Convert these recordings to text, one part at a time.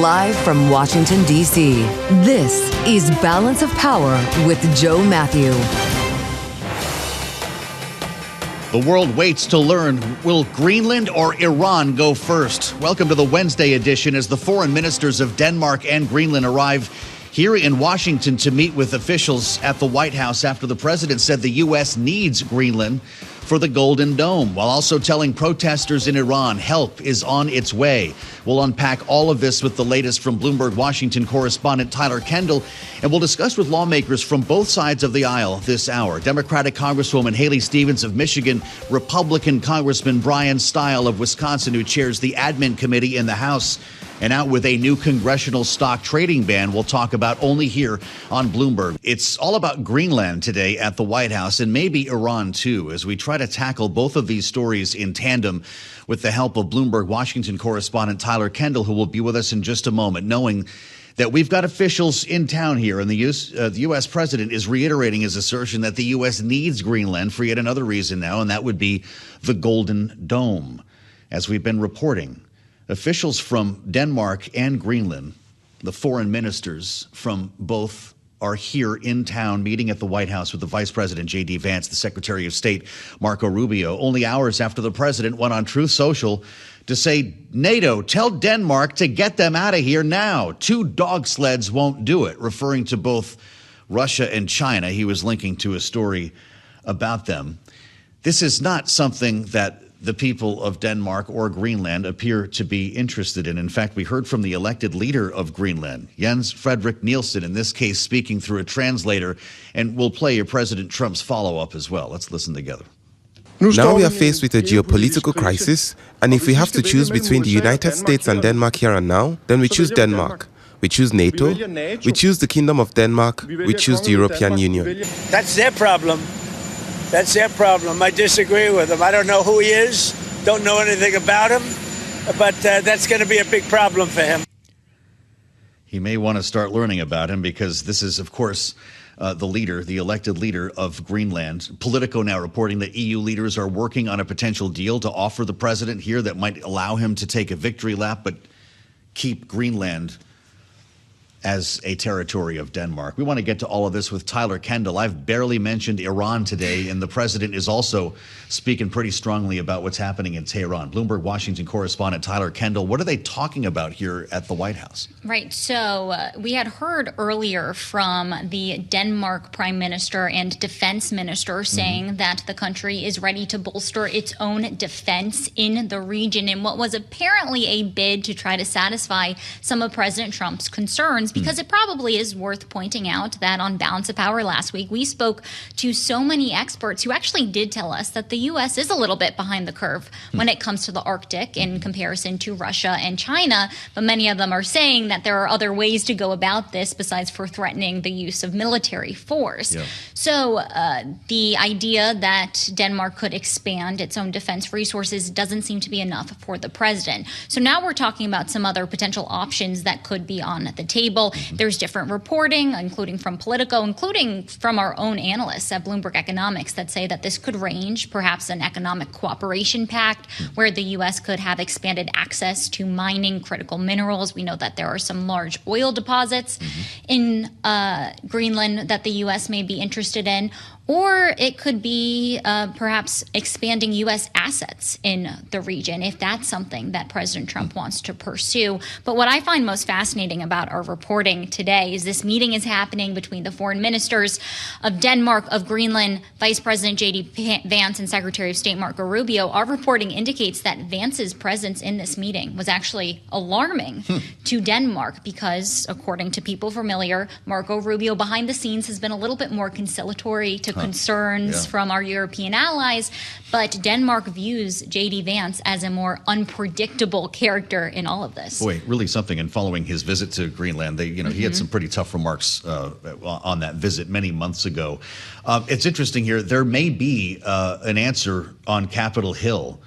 Live from Washington, D.C., this is Balance of Power with Joe Mathieu. The world waits to learn, will Greenland or Iran go first? Welcome to the Wednesday edition as the foreign ministers of Denmark and Greenland arrive here in Washington to meet with officials at the White House after the president said the U.S. needs Greenland for the Golden Dome, while also telling protesters in Iran help is on its way. We'll unpack all of this with the latest from Bloomberg Washington correspondent Tyler Kendall, and we'll discuss with lawmakers from both sides of the aisle this hour. Democratic Congresswoman Haley Stevens of Michigan, Republican Congressman Bryan Steil of Wisconsin, who chairs the admin committee in the House, and out with a new congressional stock trading ban we'll talk about only here on Bloomberg. It's all about Greenland today at the White House, and maybe Iran too, as we try to tackle both of these stories in tandem with the help of Bloomberg Washington correspondent Tyler Kendall, who will be with us in just a moment, knowing that we've got officials in town here, and the U.S. president is reiterating his assertion that the U.S. needs Greenland for yet another reason now, and that would be the Golden Dome. As we've been reporting, officials from Denmark and Greenland, the foreign ministers from both, are here in town meeting at the White House with the Vice President J.D. Vance, the Secretary of State Marco Rubio, only hours after the president went on Truth Social to say, NATO, tell Denmark to get them out of here now. 2 dog sleds won't do it, referring to both Russia and China. He was linking to a story about them. This is not something that the people of Denmark or Greenland appear to be interested in. In fact, we heard from the elected leader of Greenland, Jens Frederik Nielsen, in this case speaking through a translator, and we'll play your President Trump's follow-up as well. Let's listen together. Now we are faced with a geopolitical crisis, and if we have to choose between the United States and Denmark here and now, then we choose Denmark. We choose NATO, we choose the Kingdom of Denmark, we choose the European Union. That's their problem. That's their problem. I disagree with him. I don't know who he is, don't know anything about him, but that's going to be a big problem for him. He may want to start learning about him, because this is, of course, the elected leader of Greenland. Politico now reporting that EU leaders are working on a potential deal to offer the president here that might allow him to take a victory lap, but keep Greenland as a territory of Denmark. We want to get to all of this with Tyler Kendall. I've barely mentioned Iran today, and the president is also speaking pretty strongly about what's happening in Tehran. Bloomberg Washington correspondent Tyler Kendall, what are they talking about here at the White House? Right. So we had heard earlier from the Denmark Prime Minister and Defense Minister saying that the country is ready to bolster its own defense in the region in what was apparently a bid to try to satisfy some of President Trump's concerns. Because it probably is worth pointing out that on Balance of Power last week, we spoke to so many experts who actually did tell us that the U.S. is a little bit behind the curve when it comes to the Arctic in comparison to Russia and China. But many of them are saying that there are other ways to go about this besides for threatening the use of military force. Yeah. So the idea that Denmark could expand its own defense resources doesn't seem to be enough for the president. So now we're talking about some other potential options that could be on the table. There's different reporting, including from Politico, including from our own analysts at Bloomberg Economics, that say that this could range perhaps an economic cooperation pact where the U.S. could have expanded access to mining critical minerals. We know that there are some large oil deposits in Greenland that the U.S. may be interested in. Or it could be perhaps expanding U.S. assets in the region, if that's something that President Trump wants to pursue. But what I find most fascinating about our reporting today is this meeting is happening between the foreign ministers of Denmark, of Greenland, Vice President J.D. Vance, and Secretary of State Marco Rubio. Our reporting indicates that Vance's presence in this meeting was actually alarming to Denmark because, according to people familiar, Marco Rubio behind the scenes has been a little bit more conciliatory to concerns from our European allies, but Denmark views J.D. Vance as a more unpredictable character in all of this. Boy, really something. And following his visit to Greenland, he had some pretty tough remarks on that visit many months ago. It's interesting here. There may be an answer on Capitol Hill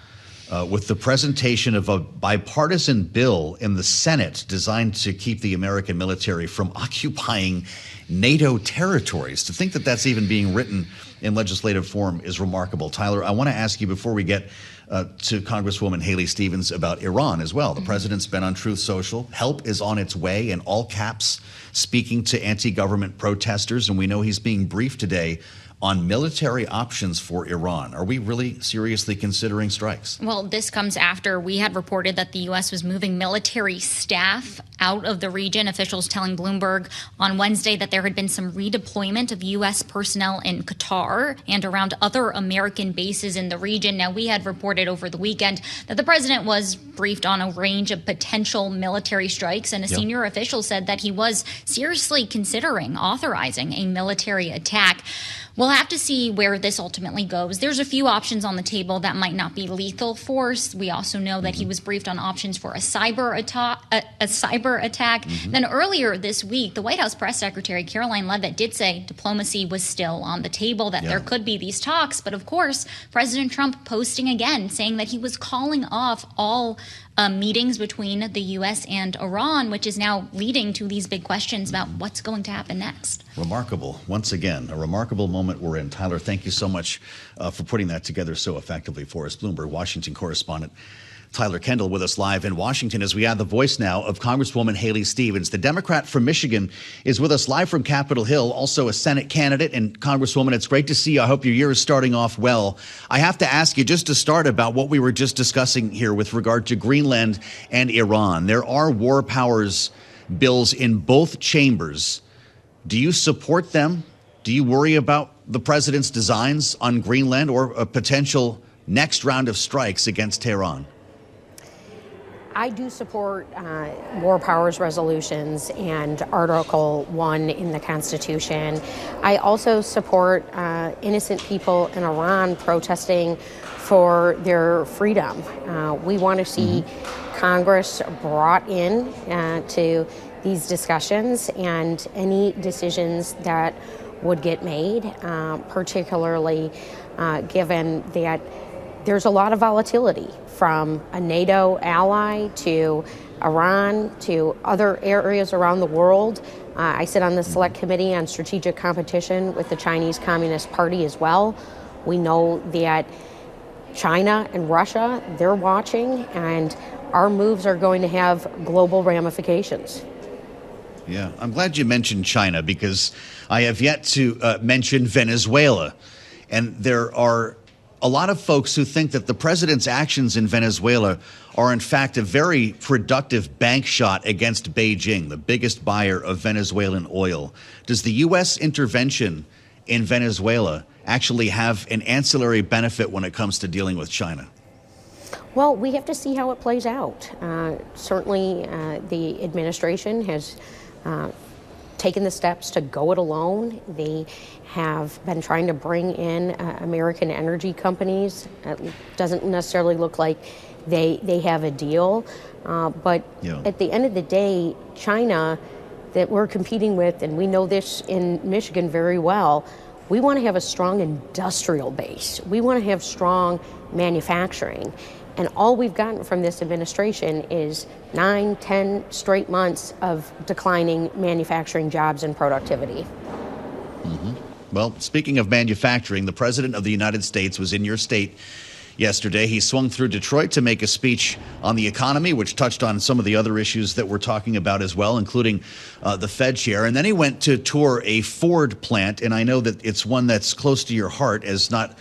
with the presentation of a bipartisan bill in the Senate designed to keep the American military from occupying NATO territories. To think that that's even being written in legislative form is remarkable. Tyler, I want to ask you before we get to Congresswoman Haley Stevens about Iran as well. The president's been on Truth Social. Help is on its way, in all caps, speaking to anti-government protesters. And we know he's being briefed today on military options for Iran. Are we really seriously considering strikes? Well, this comes after we had reported that the U.S. was moving military staff out of the region. Officials telling Bloomberg on Wednesday that there had been some redeployment of U.S. personnel in Qatar and around other American bases in the region. Now, we had reported over the weekend that the president was briefed on a range of potential military strikes, and a senior official said that he was seriously considering authorizing a military attack. We'll have to see where this ultimately goes. There's a few options on the table that might not be lethal force. We also know that he was briefed on options for a cyber attack. Then earlier this week, the White House press secretary Caroline Leavitt did say diplomacy was still on the table, that there could be these talks. But of course, President Trump posting again, saying that he was calling off all meetings between the U.S. and Iran, which is now leading to these big questions about what's going to happen next. Remarkable. Once again, a remarkable moment we're in. Tyler, thank you so much for putting that together so effectively for us. Bloomberg Washington correspondent Tyler Kendall with us live in Washington as we add the voice now of Congresswoman Haley Stevens. The Democrat from Michigan is with us live from Capitol Hill, also a Senate candidate. And Congresswoman, it's great to see you. I hope your year is starting off well. I have to ask you just to start about what we were just discussing here with regard to Greenland and Iran. There are war powers bills in both chambers. Do you support them? Do you worry about the president's designs on Greenland or a potential next round of strikes against Tehran? I do support war powers resolutions and Article 1 in the Constitution. I also support innocent people in Iran protesting for their freedom. We want to see Congress brought in to these discussions, and any decisions that would get made, particularly given that there's a lot of volatility from a NATO ally to Iran to other areas around the world. I sit on the Select Committee on Strategic Competition with the Chinese Communist Party as well. We know that China and Russia, they're watching, and our moves are going to have global ramifications. Yeah, I'm glad you mentioned China, because I have yet to mention Venezuela. And there are a lot of folks who think that the president's actions in Venezuela are, in fact, a very productive bank shot against Beijing, the biggest buyer of Venezuelan oil. Does the U.S. intervention in Venezuela actually have an ancillary benefit when it comes to dealing with China? Well, we have to see how it plays out. Certainly, the administration has taken the steps to go it alone. They have been trying to bring in American energy companies. It doesn't necessarily look like they have a deal. But at the end of the day, China, that we're competing with, and we know this in Michigan very well, we want to have a strong industrial base. We want to have strong manufacturing. And all we've gotten from this administration is 9-10 straight months of declining manufacturing jobs and productivity. Well, speaking of manufacturing, the president of the United States was in your state yesterday. He swung through Detroit to make a speech on the economy, which touched on some of the other issues that we're talking about as well, including the Fed chair. And then he went to tour a Ford plant. And I know that it's one that's close to your heart, as not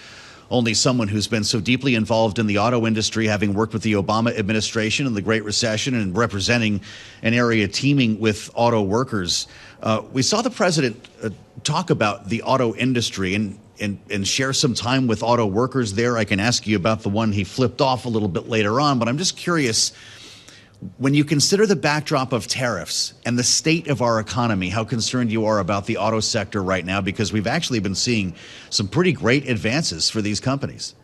only someone who's been so deeply involved in the auto industry, having worked with the Obama administration and the Great Recession and representing an area teeming with auto workers. We saw the president talk about the auto industry and share some time with auto workers there. I can ask you about the one he flipped off a little bit later on, but I'm just curious, when you consider the backdrop of tariffs and the state of our economy, how concerned you are about the auto sector right now, because we've actually been seeing some pretty great advances for these companies.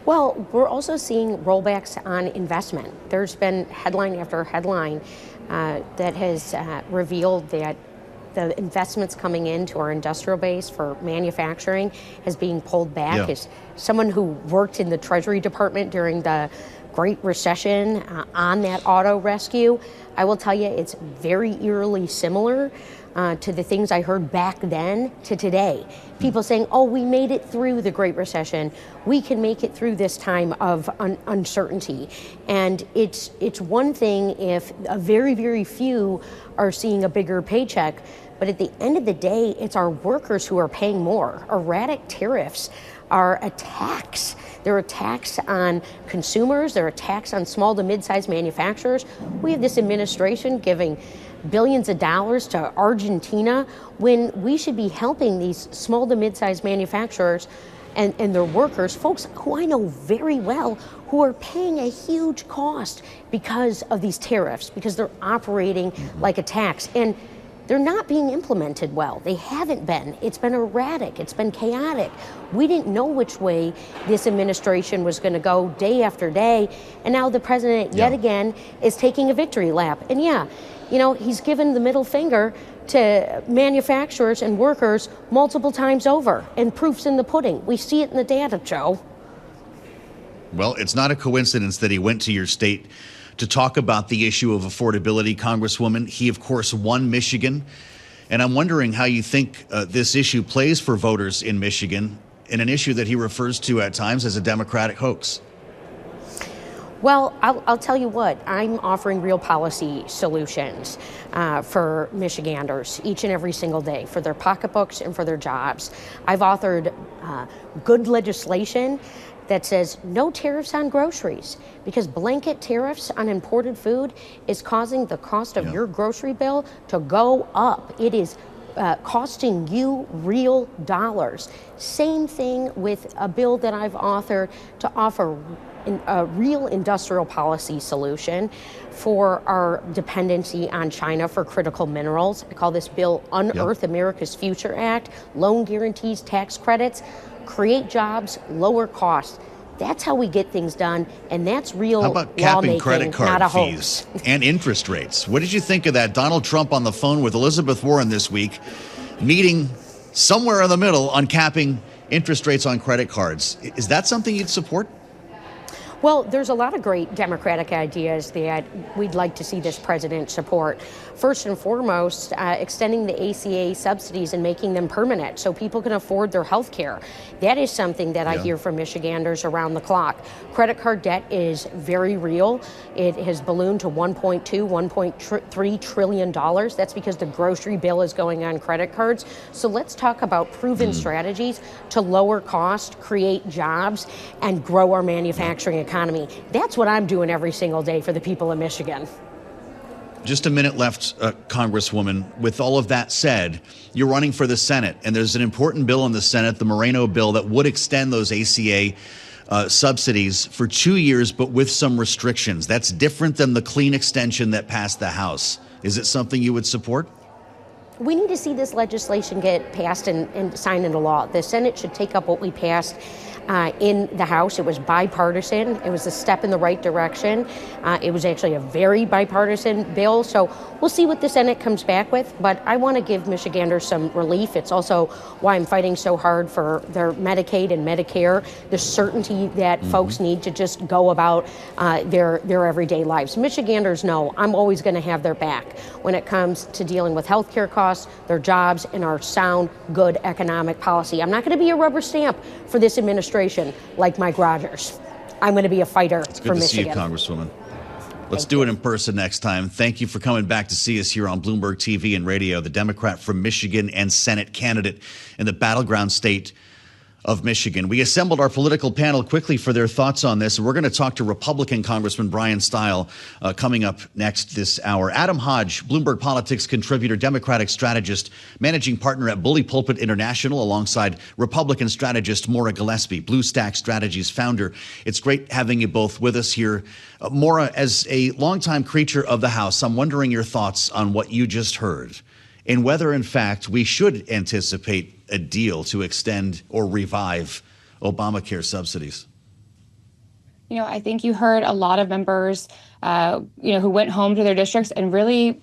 Well, we're also seeing rollbacks on investment. There's been headline after headline that has revealed that the investments coming into our industrial base for manufacturing is being pulled back. As someone who worked in the Treasury Department during the Great Recession on that auto rescue, I will tell you it's very eerily similar. to the things I heard back then to today. People saying, oh, we made it through the Great Recession. We can make it through this time of uncertainty. And it's one thing if a very, very few are seeing a bigger paycheck, but at the end of the day, it's our workers who are paying more. Erratic tariffs are a tax. They're a tax on consumers. They're a tax on small to mid-sized manufacturers. We have this administration giving billions of dollars to Argentina when we should be helping these small to mid-sized manufacturers and their workers, folks who I know very well, who are paying a huge cost because of these tariffs, because they're operating like a tax. And they're not being implemented well. They haven't been. It's been erratic. It's been chaotic. We didn't know which way this administration was going to go day after day. And now the president yet again is taking a victory lap. And he's given the middle finger to manufacturers and workers multiple times over. And proof's in the pudding. We see it in the data, Joe. Well, it's not a coincidence that he went to your state to talk about the issue of affordability, Congresswoman. He, of course, won Michigan. And I'm wondering how you think this issue plays for voters in Michigan, in an issue that he refers to at times as a Democratic hoax. Well, I'll tell you what, I'm offering real policy solutions for Michiganders each and every single day for their pocketbooks and for their jobs. I've authored good legislation that says no tariffs on groceries, because blanket tariffs on imported food is causing the cost of your grocery bill to go up. It is costing you real dollars. Same thing with a bill that I've authored to offer a real industrial policy solution for our dependency on China for critical minerals. I call this bill Unearth America's Future Act, loan guarantees, tax credits, create jobs, lower costs. That's how we get things done, and that's real lawmaking. How about capping credit card fees and interest rates? What did you think of that? Donald Trump on the phone with Elizabeth Warren this week, meeting somewhere in the middle on capping interest rates on credit cards. Is that something you'd support? Well, there's a lot of great Democratic ideas that we'd like to see this president support. First and foremost, extending the ACA subsidies and making them permanent so people can afford their health care. That is something that I hear from Michiganders around the clock. Credit card debt is very real. It has ballooned to $1.2, $1.3 trillion. That's because the grocery bill is going on credit cards. So let's talk about proven strategies to lower cost, create jobs, and grow our manufacturing economy. That's what I'm doing every single day for the people of Michigan. Just a minute left, Congresswoman. With all of that said, you're running for the Senate, and there's an important bill in the Senate, the Moreno bill, that would extend those ACA subsidies for 2 years, but with some restrictions. That's different than the clean extension that passed the House. Is it something you would support? We need to see this legislation get passed and signed into law. The Senate should take up what we passed in the House. It was bipartisan. It was a step in the right direction. It was actually a very bipartisan bill. So we'll see what the Senate comes back with. But I want to give Michiganders some relief. It's also why I'm fighting so hard for their Medicaid and Medicare, the certainty that folks need to just go about their everyday lives. Michiganders know I'm always going to have their back when it comes to dealing with health care costs, their jobs, and our sound, good economic policy. I'm not going to be a rubber stamp for this administration like Mike Rogers. I'm going to be a fighter for Michigan. Good to see you, Congresswoman. Let's do it in person next time. Thank you for coming back to see us here on Bloomberg TV and radio, the Democrat from Michigan and Senate candidate in the battleground state of Michigan. We assembled our political panel quickly for their thoughts on this. We're going to talk to Republican Congressman Bryan Steil coming up next this hour. Adam Hodge, Bloomberg Politics contributor, Democratic strategist, managing partner at Pulpit International, alongside Republican strategist Maura Gillespie, Bluestack Strategies founder. It's great having you both with us here. Maura, as a longtime creature of the House, I'm wondering your thoughts on what you just heard and whether, in fact, we should anticipate a deal to extend or revive Obamacare subsidies. You know, I think you heard a lot of members, who went home to their districts and really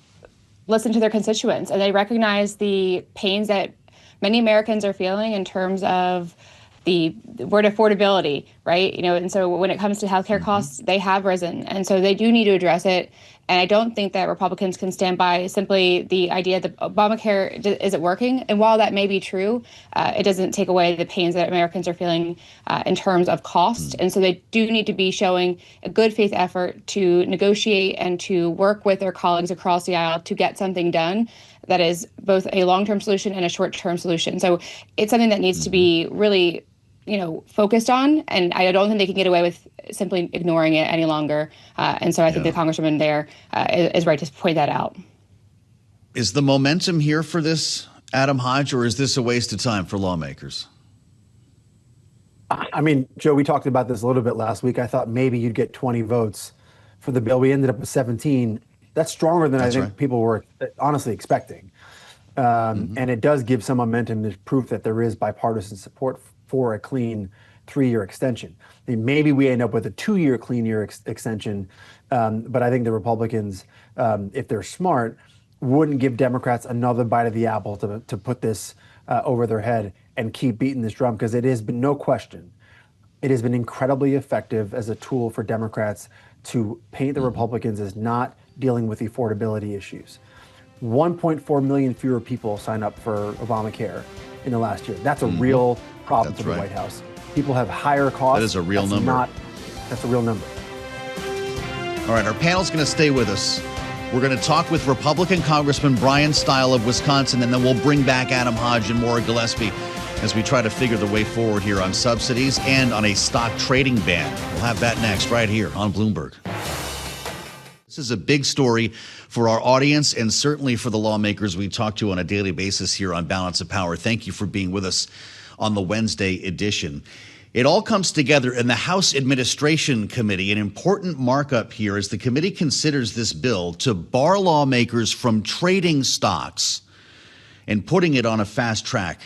listened to their constituents, and they recognize the pains that many Americans are feeling in terms of the word affordability, right? And so when it comes to healthcare costs, they have risen. And so they do need to address it. And I don't think that Republicans can stand by simply the idea that Obamacare isn't working. And while that may be true, it doesn't take away the pains that Americans are feeling in terms of cost. And so they do need to be showing a good faith effort to negotiate and to work with their colleagues across the aisle to get something done that is both a long-term solution and a short-term solution. So it's something that needs to be really focused on, and I don't think they can get away with simply ignoring it any longer. And so I think the Congresswoman there is right to point that out. Is the momentum here for this, Adam Hodge, or is this a waste of time for lawmakers? I mean, Joe, we talked about this a little bit last week. I thought maybe you'd get 20 votes for the bill. We ended up with 17. That's stronger than I think people were honestly expecting. And it does give some momentum. There's proof that there is bipartisan support for a clean 3-year extension. I mean, maybe we end up with a 2-year clean year extension, but I think the Republicans, if they're smart, wouldn't give Democrats another bite of the apple to put this over their head and keep beating this drum, because it has been no question. It has been incredibly effective as a tool for Democrats to paint the Republicans as not dealing with affordability issues. 1.4 million fewer people signed up for Obamacare in the last year. That's a real problem for the White House. People have higher costs. That is a real number. That's a real number. All right, our panel's going to stay with us. We're going to talk with Republican Congressman Bryan Steil of Wisconsin, and then we'll bring back Adam Hodge and Maura Gillespie as we try to figure the way forward here on subsidies and on a stock trading ban. We'll have that next right here on Bloomberg. This is a big story for our audience and certainly for the lawmakers we talk to on a daily basis here on Balance of Power. Thank you for being with us on the Wednesday edition. It all comes together in the House Administration Committee. An important markup here as the committee considers this bill to bar lawmakers from trading stocks and putting it on a fast track.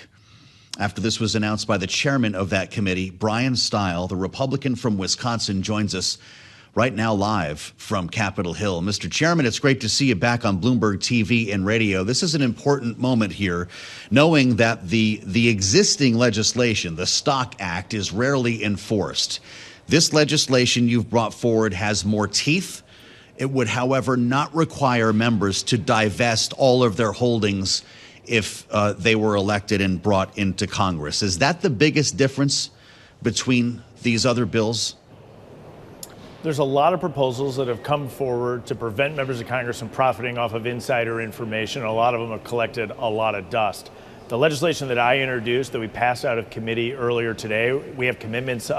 After this was announced by the chairman of that committee, Bryan Steil, the Republican from Wisconsin, joins us right now live from Capitol Hill. Mr. Chairman, it's great to see you back on Bloomberg TV and radio. This is an important moment here, knowing that the existing legislation, the Stock Act, is rarely enforced. This legislation you've brought forward has more teeth. It would, however, not require members to divest all of their holdings if they were elected and brought into Congress. Is that the biggest difference between these other bills? There's a lot of proposals that have come forward to prevent members of Congress from profiting off of insider information. A lot of them have collected a lot of dust. The legislation that I introduced that we passed out of committee earlier today, we have commitments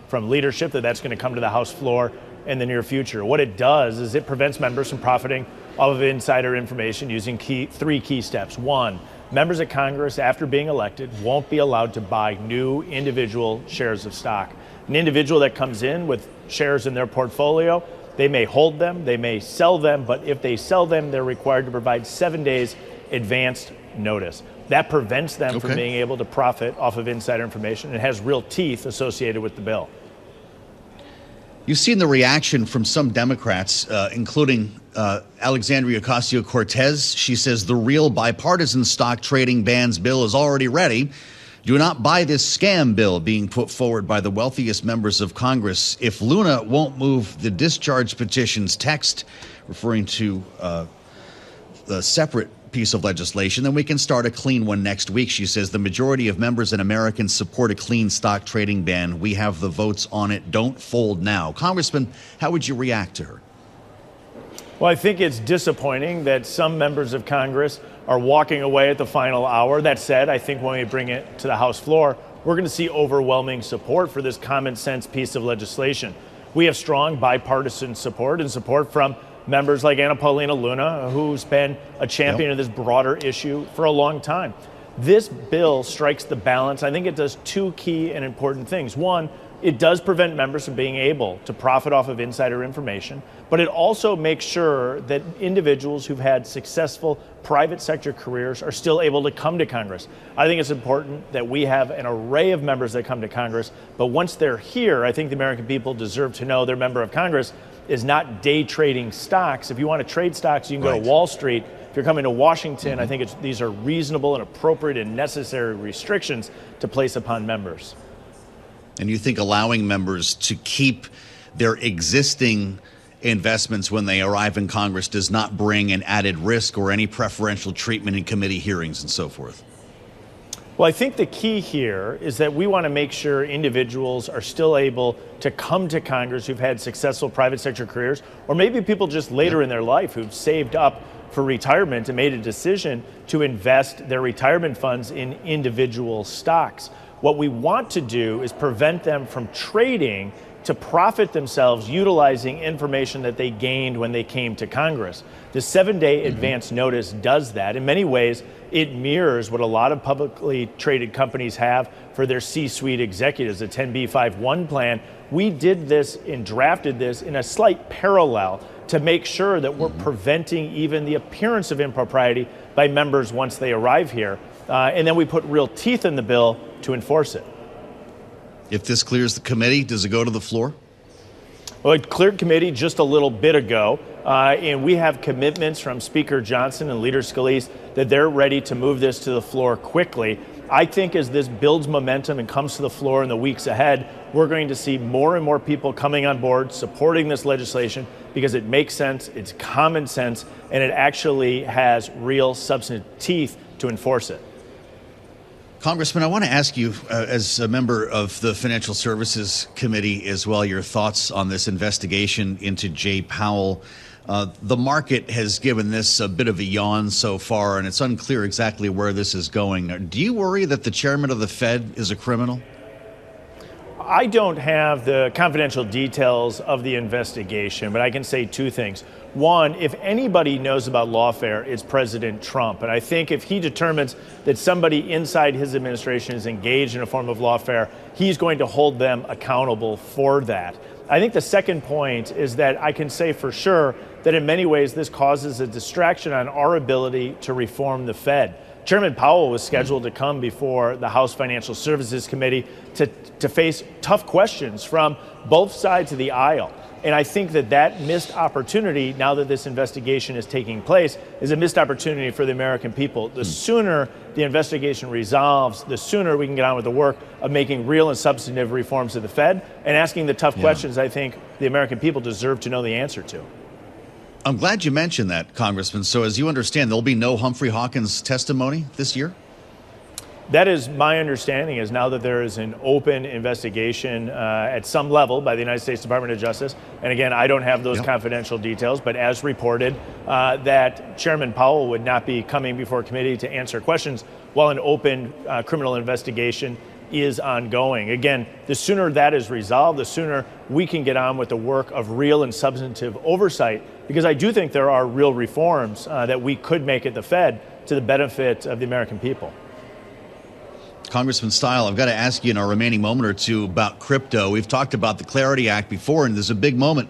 from leadership that's going to come to the House floor in the near future. What it does is it prevents members from profiting off of insider information using three key steps. One, members of Congress, after being elected, won't be allowed to buy new individual shares of stock. An individual that comes in with shares in their portfolio, they may hold them, they may sell them, but if they sell them, they're required to provide 7 days advanced notice. That prevents them from being able to profit off of insider information. It has real teeth associated with the bill. You've seen the reaction from some Democrats, including Alexandria Ocasio-Cortez. She says the real bipartisan stock trading bans bill is already ready. Do not buy this scam bill being put forward by the wealthiest members of Congress. If Luna won't move the discharge petitions text, referring to the separate piece of legislation, then we can start a clean one next week. She says the majority of members and Americans support a clean stock trading ban. We have the votes on it. Don't fold now. Congressman, how would you react to her? Well, I think it's disappointing that some members of Congress are walking away at the final hour. That said, I think when we bring it to the House floor, we're going to see overwhelming support for this common sense piece of legislation. We have strong bipartisan support and support from members like Anna Paulina Luna, who's been a champion of this broader issue for a long time. This bill strikes the balance. I think it does two key and important things. One, it does prevent members from being able to profit off of insider information, but it also makes sure that individuals who've had successful private sector careers are still able to come to Congress. I think it's important that we have an array of members that come to Congress, but once they're here, I think the American people deserve to know their member of Congress is not day trading stocks. If you want to trade stocks, you can go to Wall Street. If you're coming to Washington, I think these are reasonable and appropriate and necessary restrictions to place upon members. And you think allowing members to keep their existing investments when they arrive in Congress does not bring an added risk or any preferential treatment in committee hearings and so forth? Well, I think the key here is that we want to make sure individuals are still able to come to Congress who've had successful private sector careers, or maybe people just later in their life who've saved up for retirement and made a decision to invest their retirement funds in individual stocks. What we want to do is prevent them from trading to profit themselves utilizing information that they gained when they came to Congress. The 7-day advance notice does that. In many ways, it mirrors what a lot of publicly traded companies have for their C-suite executives, a 10b5-1 plan. We did this and drafted this in a slight parallel to make sure that we're preventing even the appearance of impropriety by members once they arrive here. And then we put real teeth in the bill to enforce it. If this clears the committee, does it go to the floor? Well, it cleared committee just a little bit ago, and we have commitments from Speaker Johnson and Leader Scalise that they're ready to move this to the floor quickly. I think as this builds momentum and comes to the floor in the weeks ahead, we're going to see more and more people coming on board supporting this legislation because it makes sense, it's common sense, and it actually has real substantive teeth to enforce it. Congressman, I want to ask you, as a member of the Financial Services Committee as well, your thoughts on this investigation into Jay Powell. The market has given this a bit of a yawn so far, and it's unclear exactly where this is going. Do you worry that the chairman of the Fed is a criminal? I don't have the confidential details of the investigation, but I can say two things. One, if anybody knows about lawfare, it's President Trump. And I think if he determines that somebody inside his administration is engaged in a form of lawfare, he's going to hold them accountable for that. I think the second point is that I can say for sure that in many ways this causes a distraction on our ability to reform the Fed. Chairman Powell was scheduled to come before the House Financial Services Committee to face tough questions from both sides of the aisle. And I think that missed opportunity, now that this investigation is taking place, is a missed opportunity for the American people. The sooner the investigation resolves, the sooner we can get on with the work of making real and substantive reforms of the Fed and asking the tough questions I think the American people deserve to know the answer to. I'm glad you mentioned that, Congressman. So as you understand, there'll be no Humphrey Hawkins testimony this year? That is my understanding, is now that there is an open investigation at some level by the United States Department of Justice. And again, I don't have those confidential details, but as reported, that Chairman Powell would not be coming before committee to answer questions while an open criminal investigation is ongoing. Again, the sooner that is resolved, the sooner we can get on with the work of real and substantive oversight, because I do think there are real reforms that we could make at the Fed to the benefit of the American people. Congressman Steil, I've got to ask you in our remaining moment or two about crypto. We've talked about the Clarity Act before, and there's a big moment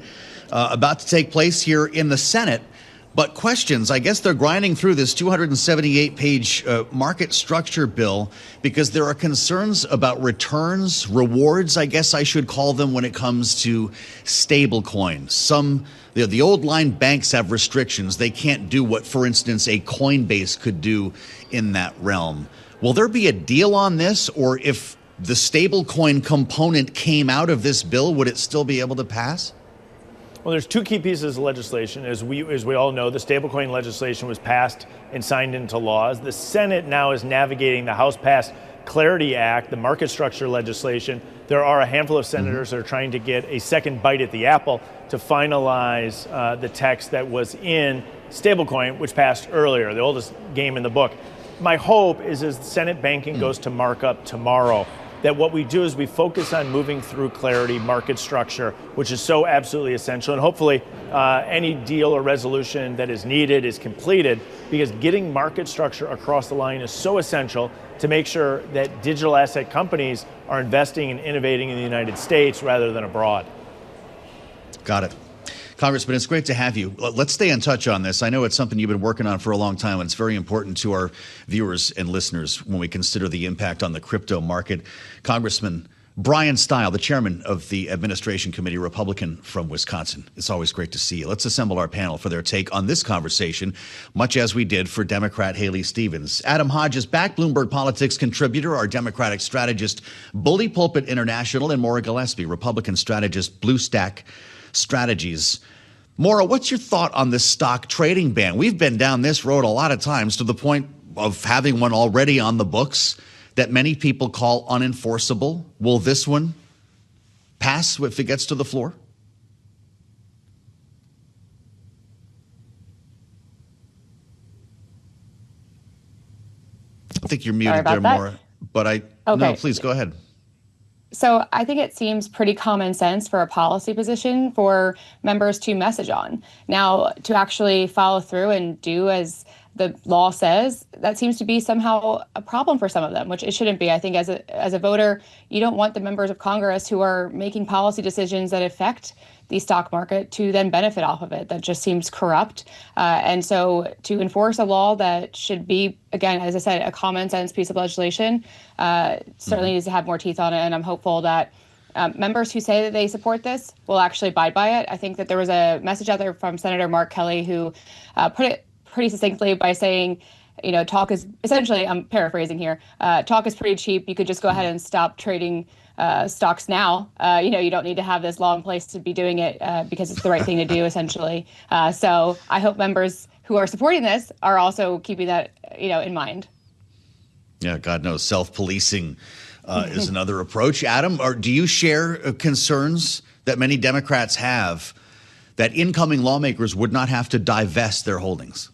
about to take place here in the Senate. But questions, I guess they're grinding through this 278-page market structure bill because there are concerns about returns, rewards, I guess I should call them, when it comes to stable coins. The old line banks have restrictions. They can't do what, for instance, a Coinbase could do in that realm. Will there be a deal on this, or if the stablecoin component came out of this bill, would it still be able to pass? Well, there's two key pieces of legislation. As we all know, the stablecoin legislation was passed and signed into laws. The Senate now is navigating the House-passed Clarity Act, the market structure legislation. There are a handful of senators that are trying to get a second bite at the apple to finalize the text that was in stablecoin, which passed earlier, the oldest game in the book. My hope is as the Senate banking goes to markup tomorrow, that what we do is we focus on moving through clarity, market structure, which is so absolutely essential. And hopefully any deal or resolution that is needed is completed, because getting market structure across the line is so essential to make sure that digital asset companies are investing and innovating in the United States rather than abroad. Got it. Congressman, it's great to have you. Let's stay in touch on this. I know it's something you've been working on for a long time, and it's very important to our viewers and listeners when we consider the impact on the crypto market. Congressman Bryan Steil, the chairman of the Administration Committee, Republican from Wisconsin. It's always great to see you. Let's assemble our panel for their take on this conversation, much as we did for Democrat Haley Stevens. Adam Hodge is back, Bloomberg Politics contributor, our Democratic strategist, Bully Pulpit International, and Maura Gillespie, Republican strategist, Bluestack Strategies. Maura, what's your thought on this stock trading ban? We've been down this road a lot of times to the point of having one already on the books that many people call unenforceable. Will this one pass if it gets to the floor? I think you're muted there, Maura. But no, please go ahead. So I think it seems pretty common sense for a policy position for members to message on. Now, to actually follow through and do as the law says, that seems to be somehow a problem for some of them, which it shouldn't be. I think as a voter, you don't want the members of Congress who are making policy decisions that affect the stock market to then benefit off of it. That just seems corrupt. And so to enforce a law that should be, again, as I said, a common sense piece of legislation, certainly needs to have more teeth on it. And I'm hopeful that members who say that they support this will actually abide by it. I think that there was a message out there from Senator Mark Kelly who put it pretty succinctly by saying, talk is essentially, I'm paraphrasing here, talk is pretty cheap. You could just go ahead and stop trading stocks now. You don't need to have this law in place to be doing it because it's the right thing to do, essentially. So I hope members who are supporting this are also keeping that, in mind. Yeah, God knows, self-policing is another approach. Adam, do you share concerns that many Democrats have that incoming lawmakers would not have to divest their holdings?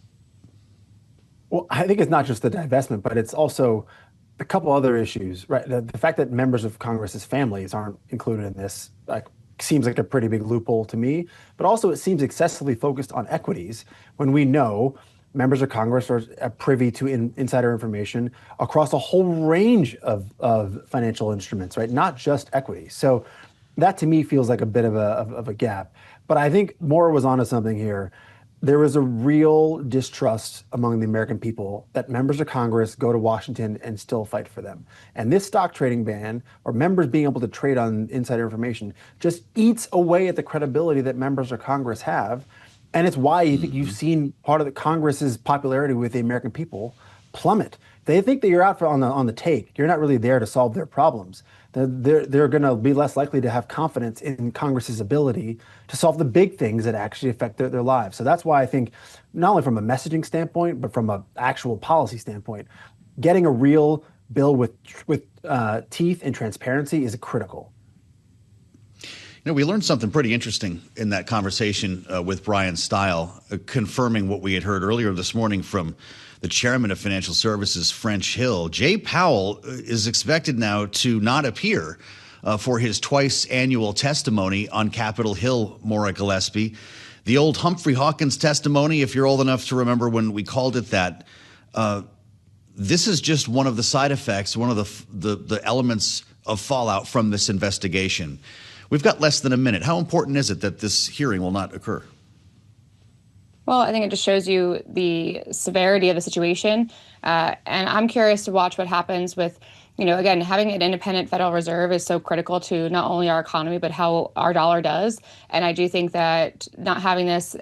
Well, I think it's not just the divestment, but it's also a couple other issues, right? The fact that members of Congress's families aren't included in this seems like a pretty big loophole to me, but also it seems excessively focused on equities when we know members of Congress are privy to insider information across a whole range of financial instruments, right? Not just equities. So that to me feels like a bit of a gap. But I think Maura was onto something here. There is a real distrust among the American people that members of Congress go to Washington and still fight for them. And this stock trading ban, or members being able to trade on insider information, just eats away at the credibility that members of Congress have. And it's why you think you've seen part of the Congress's popularity with the American people plummet. They think that you're out on the take. You're not really there to solve their problems. They're going to be less likely to have confidence in Congress's ability to solve the big things that actually affect their lives. So that's why I think, not only from a messaging standpoint, but from an actual policy standpoint, getting a real bill with teeth and transparency is critical. We learned something pretty interesting in that conversation with Bryan Steil, confirming what we had heard earlier this morning from the chairman of Financial Services, French Hill. Jay Powell is expected now to not appear for his twice annual testimony on Capitol Hill, Maura Gillespie. The old Humphrey Hawkins testimony, if you're old enough to remember when we called it that, this is just one of the side effects, one of the elements of fallout from this investigation. We've got less than a minute. How important is it that this hearing will not occur? Well, I think it just shows you the severity of the situation. And I'm curious to watch what happens with, again, having an independent Federal Reserve is so critical to not only our economy, but how our dollar does. And I do think that not having this,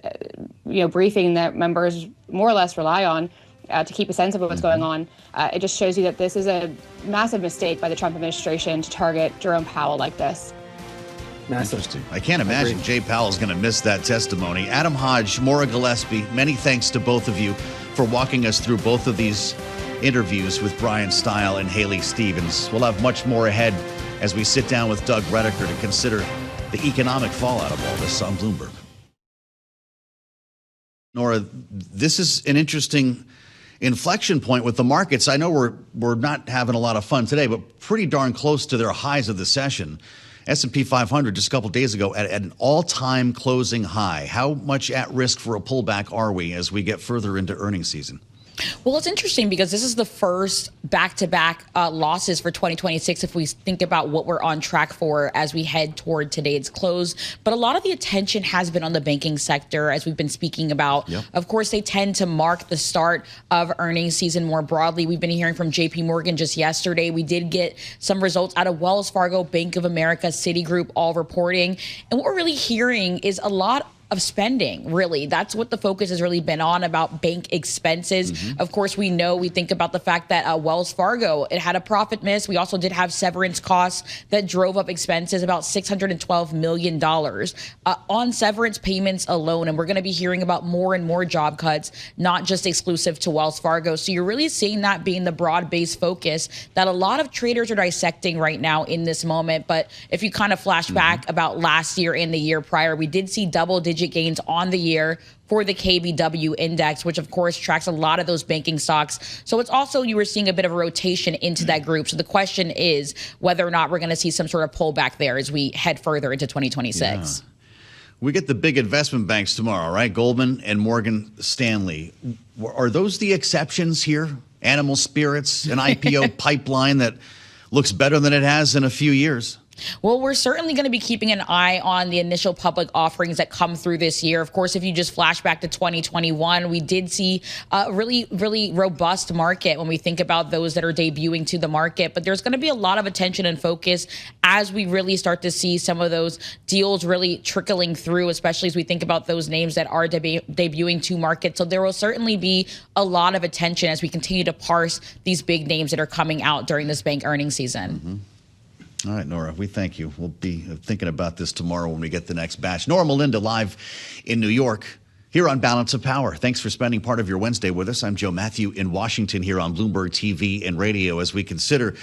briefing that members more or less rely on to keep a sense of what's going on, it just shows you that this is a massive mistake by the Trump administration to target Jerome Powell like this. Interesting. I can't imagine Jay Powell is going to miss that testimony. Adam Hodge, Maura Gillespie, many thanks to both of you for walking us through both of these interviews with Bryan Steil and Haley Stevens. We'll have much more ahead as we sit down with Doug Rediker to consider the economic fallout of all this on Bloomberg. Norah, this is an interesting inflection point with the markets. I know we're not having a lot of fun today, but pretty darn close to their highs of the session. S&P 500 just a couple days ago at an all-time closing high. How much at risk for a pullback are we as we get further into earnings season? Well, it's interesting because this is the first back-to-back losses for 2026 if we think about what we're on track for as we head toward today's close. But a lot of the attention has been on the banking sector, as we've been speaking about. Yep. Of course, they tend to mark the start of earnings season more broadly. We've been hearing from JP Morgan just yesterday. We did get some results out of Wells Fargo, Bank of America, Citigroup, all reporting. And what we're really hearing is a lot of spending, really. That's what the focus has really been on, about bank expenses. Mm-hmm. Of course, we think about the fact that Wells Fargo, it had a profit miss. We also did have severance costs that drove up expenses, about $612 million on severance payments alone. And we're going to be hearing about more and more job cuts, not just exclusive to Wells Fargo. So you're really seeing that being the broad-based focus that a lot of traders are dissecting right now in this moment. But if you kind of flash back about last year and the year prior, we did see double-digit gains on the year for the KBW index, which of course tracks a lot of those banking stocks. So it's also, you were seeing a bit of a rotation into that group. So the question is whether or not we're going to see some sort of pullback there as we head further into 2026. Yeah. We get the big investment banks tomorrow, right? Goldman and Morgan Stanley. Are those the exceptions here? Animal spirits, an IPO pipeline that looks better than it has in a few years? Well, we're certainly going to be keeping an eye on the initial public offerings that come through this year. Of course, if you just flash back to 2021, we did see a really, really robust market when we think about those that are debuting to the market. But there's going to be a lot of attention and focus as we really start to see some of those deals really trickling through, especially as we think about those names that are debuting to market. So there will certainly be a lot of attention as we continue to parse these big names that are coming out during this bank earnings season. Mm-hmm. All right, Norah, we thank you. We'll be thinking about this tomorrow when we get the next batch. Norah, Mulinda live in New York here on Balance of Power. Thanks for spending part of your Wednesday with us. I'm Joe Mathieu in Washington here on Bloomberg TV and radio as we consider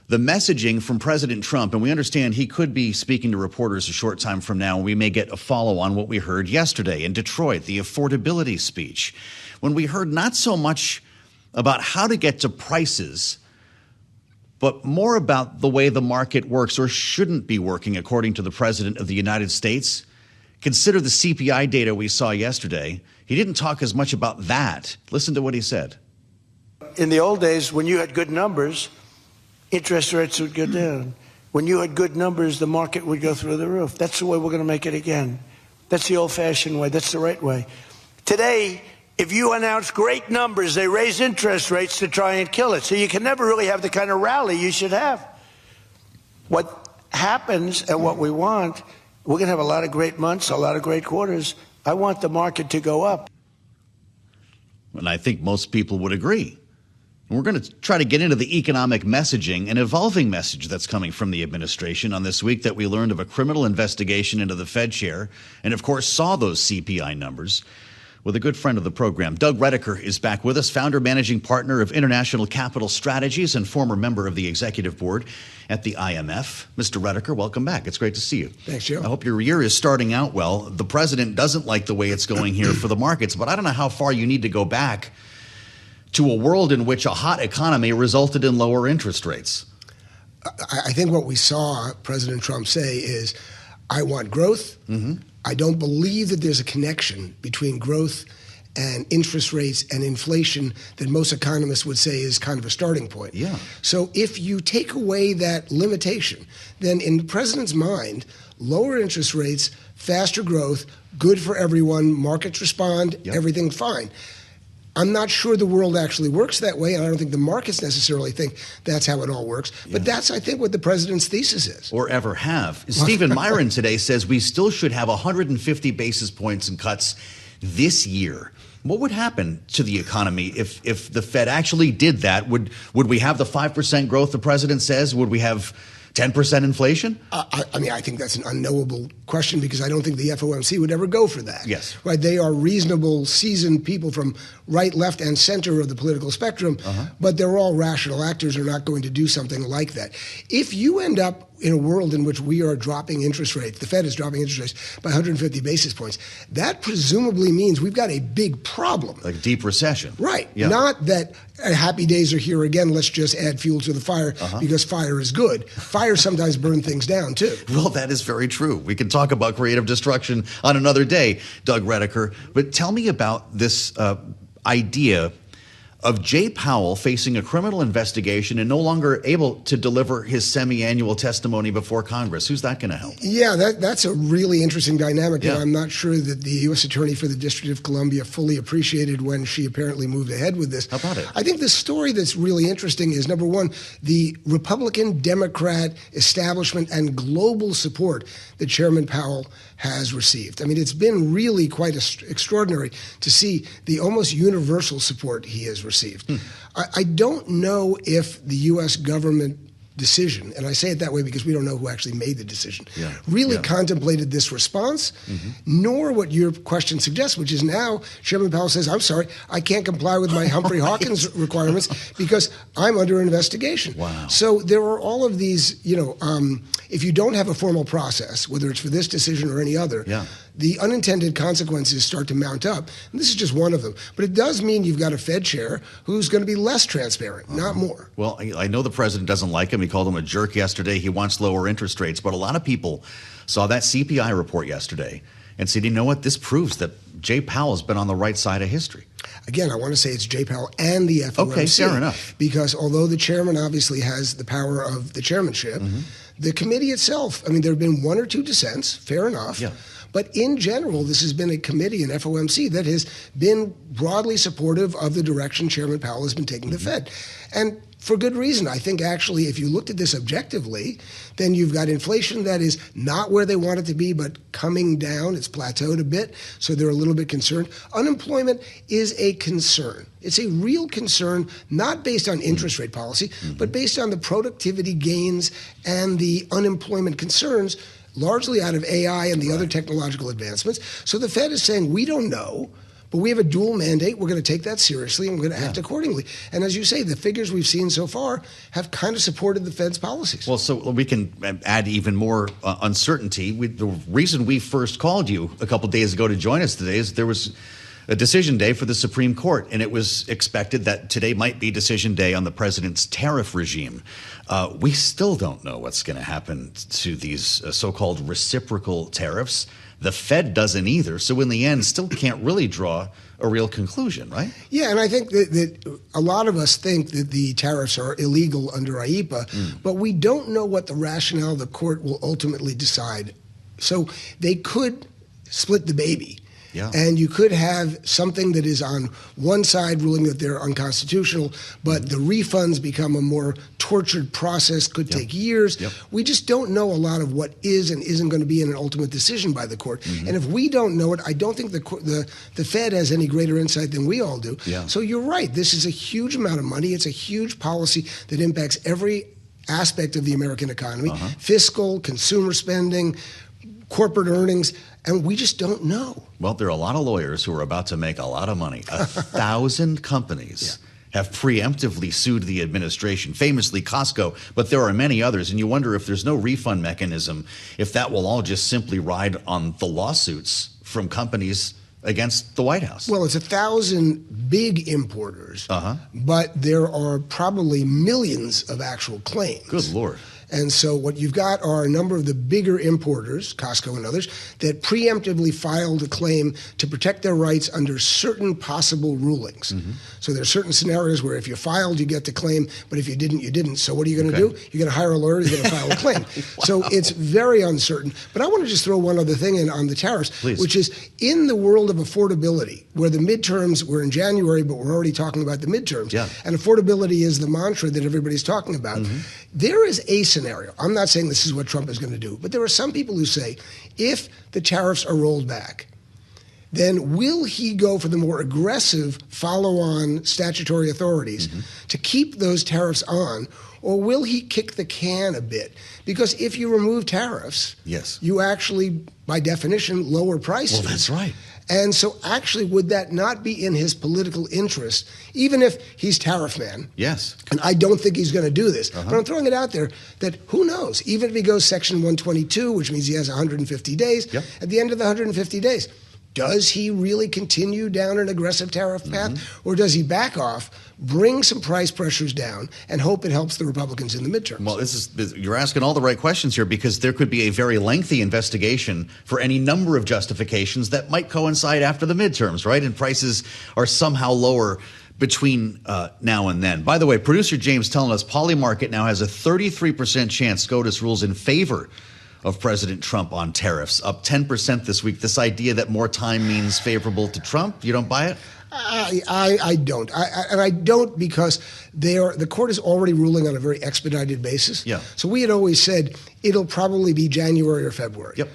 the messaging from President Trump. And we understand he could be speaking to reporters a short time from now. And we may get a follow on what we heard yesterday in Detroit, the affordability speech, when we heard not so much about how to get to prices, but more about the way the market works or shouldn't be working, according to the President of the United States. Consider the CPI data we saw yesterday. He didn't talk as much about that. Listen to what he said. In the old days, when you had good numbers, interest rates would go down. When you had good numbers, the market would go through the roof. That's the way we're going to make it again. That's the old-fashioned way. That's the right way. Today, if you announce great numbers, they raise interest rates to try and kill it. So you can never really have the kind of rally you should have. What happens and what we want, we're going to have a lot of great months, a lot of great quarters. I want the market to go up. And I think most people would agree. We're going to try to get into the economic messaging, an evolving message that's coming from the administration on this week that we learned of a criminal investigation into the Fed chair and, of course, saw those CPI numbers. With a good friend of the program, Doug Rediker is back with us, founder, managing partner of International Capital Strategies and former member of the executive board at the IMF. Mr. Rediker, welcome back. It's great to see you. Thanks, Joe. I hope your year is starting out well. The president doesn't like the way it's going here for the markets, but I don't know how far you need to go back to a world in which a hot economy resulted in lower interest rates. I think what we saw President Trump say is, I want growth. Mm-hmm. I don't believe that there's a connection between growth and interest rates and inflation that most economists would say is kind of a starting point. Yeah. So if you take away that limitation, then in the president's mind, lower interest rates, faster growth, good for everyone, markets respond, everything fine. I'm not sure the world actually works that way, and I don't think the markets necessarily think that's how it all works. But that's, I think, what the president's thesis is. Or ever have. Stephen Myron today says we still should have 150 basis points in cuts this year. What would happen to the economy if the Fed actually did that? Would we have the 5% growth the president says? Would we have 10% inflation? I mean, I think that's an unknowable question because I don't think the FOMC would ever go for that. Yes. Right? They are reasonable, seasoned people from right, left, and center of the political spectrum, but they're all rational actors are not going to do something like that. If you end up in a world in which we are dropping interest rates, the Fed is dropping interest rates by 150 basis points, that presumably means we've got a big problem. Like a deep recession. Right. Yeah. Not that happy days are here again, let's just add fuel to the fire because fire is good. Fire sometimes burn things down, too. Well, that is very true. We can talk about creative destruction on another day, Doug Rediker. But tell me about this idea of Jay Powell facing a criminal investigation and no longer able to deliver his semi-annual testimony before Congress. Who's that going to help? Yeah, that's a really interesting dynamic that I'm not sure that the U.S. Attorney for the District of Columbia fully appreciated when she apparently moved ahead with this. How about it? I think the story that's really interesting is, number one, the Republican, Democrat establishment and global support that Chairman Powell has received. I mean, it's been really quite extraordinary to see the almost universal support he has received. I don't know if the U.S. government decision, and I say it that way because we don't know who actually made the decision, really contemplated this response, nor what your question suggests, which is now Chairman Powell says, I'm sorry, I can't comply with my Humphrey Hawkins requirements because I'm under investigation. Wow. So there are all of these, if you don't have a formal process, whether it's for this decision or any other, the unintended consequences start to mount up. And this is just one of them. But it does mean you've got a Fed chair who's going to be less transparent, not more. Well, I know the president doesn't like him. He called him a jerk yesterday. He wants lower interest rates. But a lot of people saw that CPI report yesterday and said, you know what? This proves that Jay Powell's been on the right side of history. Again, I want to say it's Jay Powell and the FOMC. Okay, fair enough. Because although the chairman obviously has the power of the chairmanship, the committee itself, I mean, there have been one or two dissents, fair enough. Yeah. But in general, this has been a committee in FOMC that has been broadly supportive of the direction Chairman Powell has been taking the Fed. And for good reason. I think actually if you looked at this objectively, then you've got inflation that is not where they want it to be, but coming down. It's plateaued a bit, so they're a little bit concerned. Unemployment is a concern. It's a real concern, not based on interest rate policy, but based on the productivity gains and the unemployment concerns, largely out of AI and the other technological advancements. So the Fed is saying, we don't know, but we have a dual mandate. We're going to take that seriously, and we're going to act accordingly. And as you say, the figures we've seen so far have kind of supported the Fed's policies. Well, so we can add even more uncertainty. The reason we first called you a couple days ago to join us today is there was a decision day for the Supreme Court, and it was expected that today might be decision day on the president's tariff regime. We still don't know what's going to happen to these so-called reciprocal tariffs. The Fed doesn't either, so in the end, still can't really draw a real conclusion, right? Yeah, and I think that a lot of us think that the tariffs are illegal under IEEPA, but we don't know what the rationale the court will ultimately decide. So they could split the baby. Yeah. And you could have something that is on one side ruling that they're unconstitutional, but the refunds become a more tortured process, could take years. We just don't know a lot of what is and isn't going to be in an ultimate decision by the court. And if we don't know it, I don't think the Fed has any greater insight than we all do. So you're right. This is a huge amount of money. It's a huge policy that impacts every aspect of the American economy, fiscal, consumer spending, corporate earnings, and we just don't know. Well, there are a lot of lawyers who are about to make a lot of money. 1,000 companies have preemptively sued the administration, famously Costco, but there are many others, and you wonder if there's no refund mechanism, if that will all just simply ride on the lawsuits from companies against the White House. Well, it's 1,000 big importers, but there are probably millions of actual claims. Good Lord. And so what you've got are a number of the bigger importers, Costco and others, that preemptively filed a claim to protect their rights under certain possible rulings. So there are certain scenarios where if you filed, you get to claim, but if you didn't, you didn't. So what are you going to do? You're going to hire a lawyer, you're going to file a claim. So it's very uncertain. But I want to just throw one other thing in on the tariffs, which is in the world of affordability, where the midterms were in January, but we're already talking about the midterms, and affordability is the mantra that everybody's talking about. There is a scenario. I'm not saying this is what Trump is going to do, but there are some people who say if the tariffs are rolled back, then will he go for the more aggressive follow-on statutory authorities to keep those tariffs on, or will he kick the can a bit? Because if you remove tariffs, you actually, by definition, lower prices. Well, that's right. And so actually, would that not be in his political interest, even if he's tariff man? Yes. And I don't think he's going to do this. But I'm throwing it out there that who knows? Even if he goes Section 122, which means he has 150 days, at the end of the 150 days, does he really continue down an aggressive tariff path? Or does he back off, bring some price pressures down, and hope it helps the Republicans in the midterms? Well, you're asking all the right questions here, because there could be a very lengthy investigation for any number of justifications that might coincide after the midterms, right? And prices are somehow lower between now and then. By the way, producer James telling us Polymarket now has a 33% chance SCOTUS rules in favor of President Trump on tariffs, up 10% this week. This idea that more time means favorable to Trump, you don't buy it? I don't. I don't because the court is already ruling on a very expedited basis. Yeah. So we had always said it'll probably be January or February. Yep.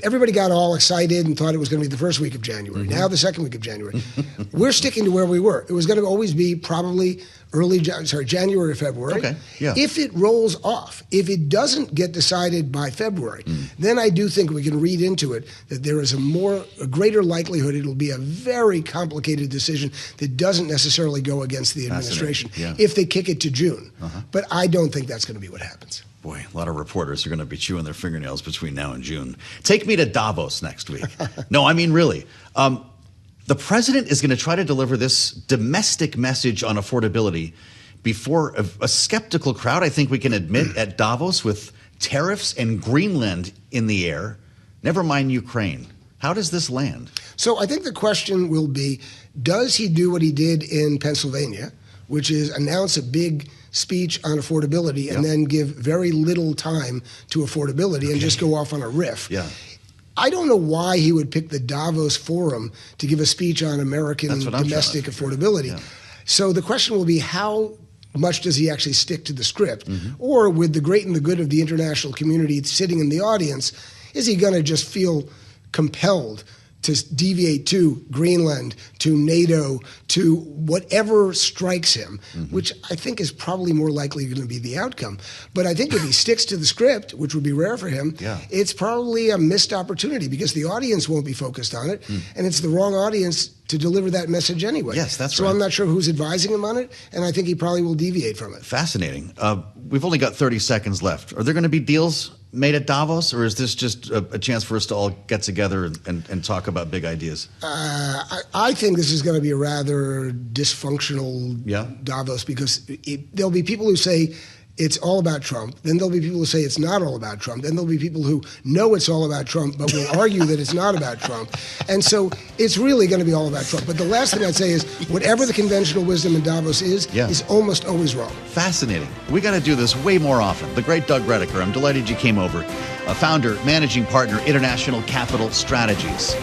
Everybody got all excited and thought it was going to be the first week of January. Now the second week of January. We're sticking to where we were. It was going to always be probably January or February. Okay. Yeah. If it rolls off, if it doesn't get decided by February, then I do think we can read into it that there is a greater likelihood it'll be a very complicated decision that doesn't necessarily go against the administration if they kick it to June. But I don't think that's going to be what happens. Boy, a lot of reporters are going to be chewing their fingernails between now and June. Take me to Davos next week. No, I mean, really. The president is going to try to deliver this domestic message on affordability before a skeptical crowd, I think we can admit, at Davos with tariffs and Greenland in the air, never mind Ukraine. How does this land? So I think the question will be, does he do what he did in Pennsylvania, which is announce a big speech on affordability and then give very little time to affordability and just go off on a riff? Yeah. I don't know why he would pick the Davos Forum to give a speech on American domestic affordability. Yeah. So the question will be, how much does he actually stick to the script? Or with the great and the good of the international community sitting in the audience, is he going to just feel compelled to deviate to Greenland, to NATO, to whatever strikes him, which I think is probably more likely going to be the outcome. But I think if he sticks to the script, which would be rare for him, it's probably a missed opportunity because the audience won't be focused on it, and it's the wrong audience to deliver that message anyway. Yes, that's so right. I'm not sure who's advising him on it, and I think he probably will deviate from it. Fascinating. We've only got 30 seconds left. Are there going to be deals made at Davos, or is this just a chance for us to all get together and talk about big ideas? I think this is going to be a rather dysfunctional Davos because there'll be people who say it's all about Trump. Then there'll be people who say it's not all about Trump. Then there'll be people who know it's all about Trump but will argue that it's not about Trump. And so it's really going to be all about Trump. But the last thing I'd say is whatever the conventional wisdom in Davos is almost always wrong. Fascinating. We got to do this way more often. The great Doug Rediker, I'm delighted you came over. Founder, managing partner, International Capital Strategies.